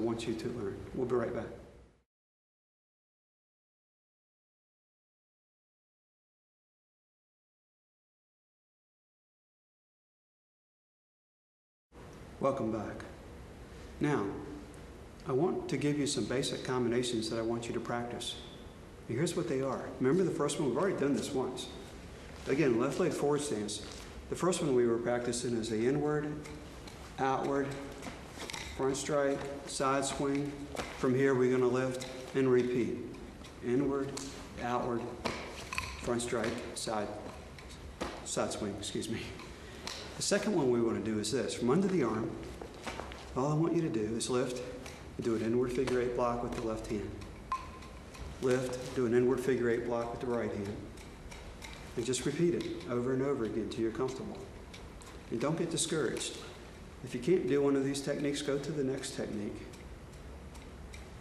I want you to learn. We'll be right back. Welcome back. Now, I want to give you some basic combinations that I want you to practice. And here's what they are. Remember the first one? We've already done this once. Again, left leg forward stance. The first one we were practicing is the inward, outward, front strike, side swing. From here we're going to lift and repeat. Inward, outward, front strike, side swing, excuse me. The second one we want to do is this. From under the arm, all I want you to do is lift, do an inward figure eight block with the left hand. Lift, do an inward figure eight block with the right hand. And just repeat it over and over again till you're comfortable. And don't get discouraged. If you can't do one of these techniques, go to the next technique.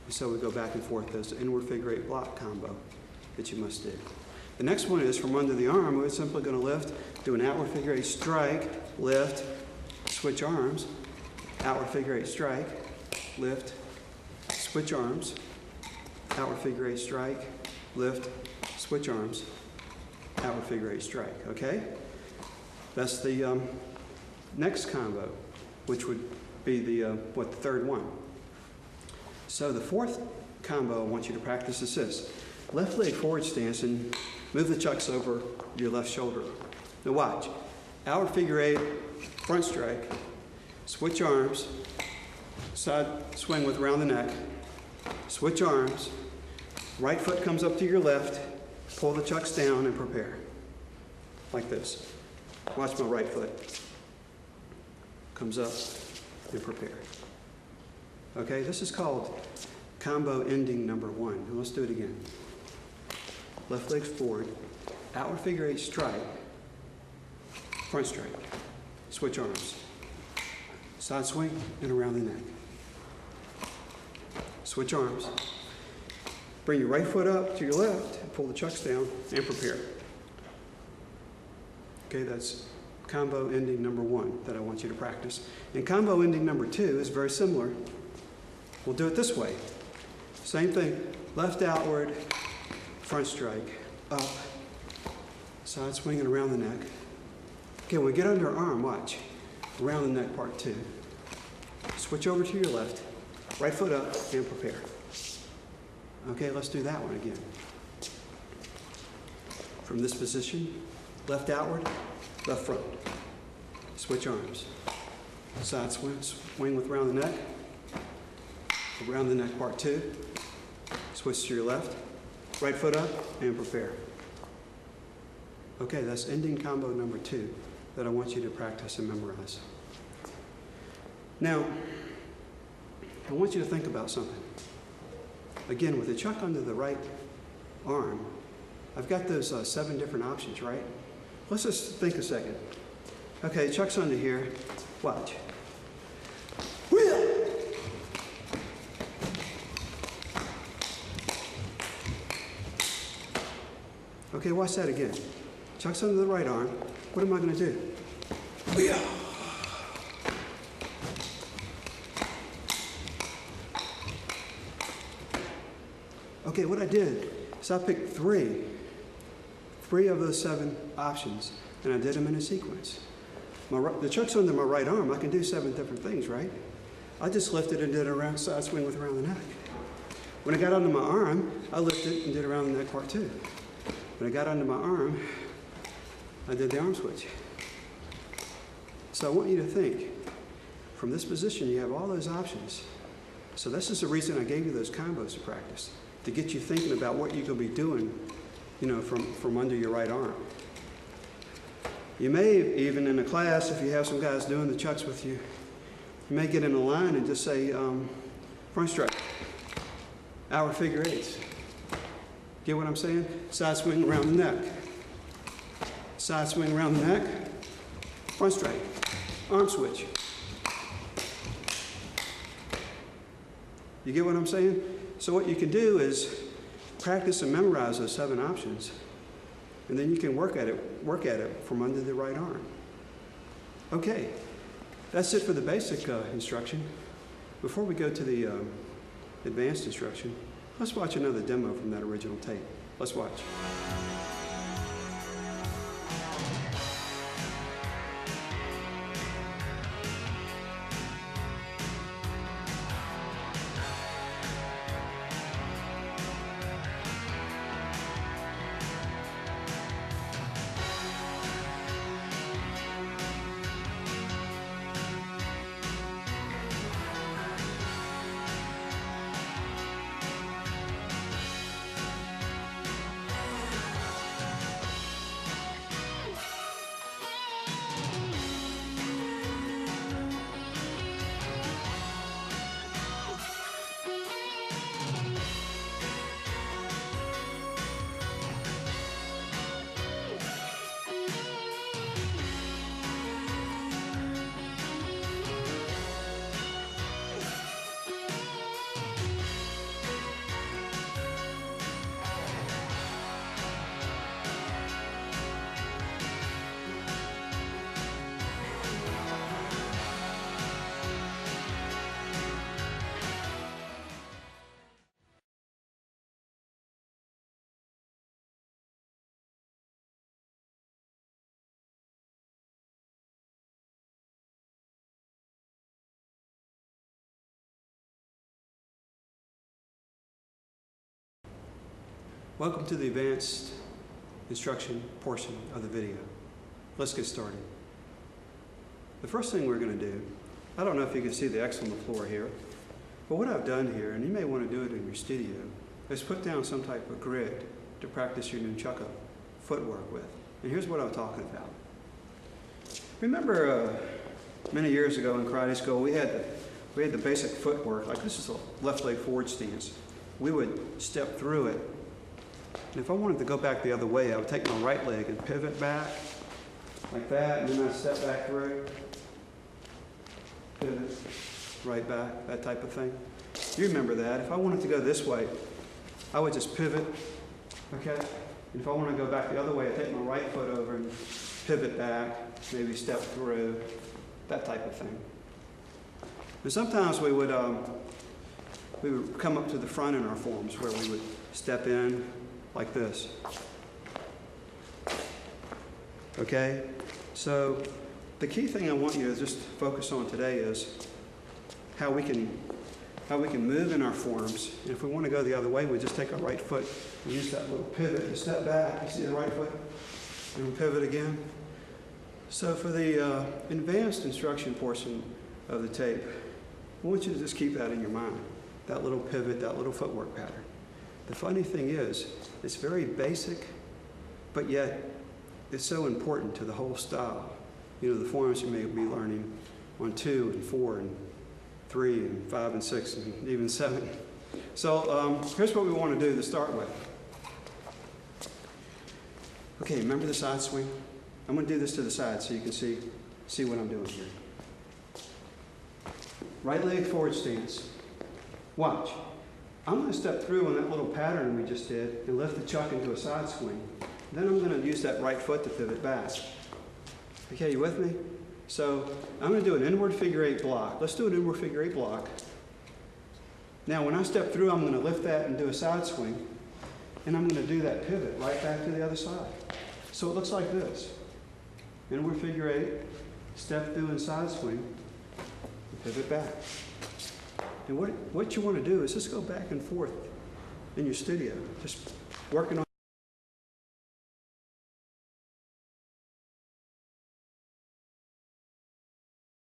And so we go back and forth. There's the inward figure eight block combo that you must do. The next one is from under the arm. We're simply going to lift, do an outward figure eight strike, lift, switch arms, outward figure eight strike, lift, switch arms, outward figure eight strike, lift, switch arms, outward figure eight strike, okay? That's the next combo, which would be the third one. So the fourth combo I want you to practice is this. Left leg forward stance and move the chucks over your left shoulder. Now watch. Outward figure eight, front strike, switch arms, side swing with around the neck, switch arms, right foot comes up to your left, pull the chucks down and prepare. Like this. Watch my right foot. Comes up and prepare. Okay, this is called combo ending number one. And let's do it again. Left leg forward, outward figure eight strike, front strike, switch arms, side swing and around the neck. Switch arms. Bring your right foot up to your left and pull the chucks down and prepare. Okay, that's combo ending number one that I want you to practice. And combo ending number two is very similar. We'll do it this way. Same thing, left outward, front strike, up, side swing and around the neck. Okay, when we get under our arm, watch. Around the neck, part two. Switch over to your left, right foot up and prepare. Okay, let's do that one again. From this position, left outward, left front. Switch arms. Side swing with around the neck. Around the neck, part two. Switch to your left. Right foot up and prepare. Okay, that's ending combo number two that I want you to practice and memorize. Now, I want you to think about something. Again, with the chuck under the right arm, I've got those 7 different options, right? Let's just think a second. Okay, chuck's under here. Watch. Okay, watch that again. Chuck's under the right arm. What am I going to do? Okay, what I did is I picked three of those 7 options, and I did them in a sequence. The chuck's under my right arm. I can do 7 different things, right? I just lifted and did a round side swing with around the neck. When I got under my arm, I lifted and did around the neck part 2. When I got under my arm, I did the arm switch. So I want you to think, from this position, you have all those options. So this is the reason I gave you those combos to practice, to get you thinking about what you could be doing, you know, from under your right arm. You may even in a class, if you have some guys doing the chucks with you, you may get in a line and just say, front strike, outward figure eights. Get what I'm saying? Side swing around the neck. Side swing around the neck. Front strike. Arm switch. You get what I'm saying? So what you can do is practice and memorize those 7 options, and then you can work at it from under the right arm. Okay, that's it for the basic instruction. before we go to the advanced instruction, let's watch another demo from that original tape. Let's watch. Welcome to the advanced instruction portion of the video. Let's get started. The first thing we're going to do, I don't know if you can see the X on the floor here, but what I've done here, and you may want to do it in your studio, is put down some type of grid to practice your nunchaku footwork with. And here's what I'm talking about. Remember many years ago in karate school, we had the basic footwork, like this is a left leg forward stance. We would step through it. And if I wanted to go back the other way, I would take my right leg and pivot back like that, and then I'd step back through, pivot, right back, that type of thing. You remember that. If I wanted to go this way, I would just pivot, okay? And if I want to go back the other way, I'd take my right foot over and pivot back, maybe step through, that type of thing. And sometimes we would come up to the front in our forms where we would step in like this. Okay? So the key thing I want you to just focus on today is how we can move in our forms. And if we want to go the other way, we just take our right foot and use that little pivot and step back. You see the right foot? And we pivot again. So for the advanced instruction portion of the tape, I want you to just keep that in your mind. That little pivot, that little footwork pattern. The funny thing is, it's very basic, but yet it's so important to the whole style. You know, the forms you may be learning on 2 and 4 and 3 and 5 and 6 and even 7. So here's what we want to do to start with. Okay, remember the side swing? I'm going to do this to the side so you can see what I'm doing here. Right leg forward stance. Watch. I'm going to step through on that little pattern we just did and lift the chuck into a side swing. Then I'm going to use that right foot to pivot back. Okay, you with me? So I'm going to do an inward figure 8 block. Let's do an inward figure 8 block. Now when I step through, I'm going to lift that and do a side swing. And I'm going to do that pivot right back to the other side. So it looks like this. Inward figure 8, step through and side swing, and pivot back. And what you want to do is just go back and forth in your studio, just working on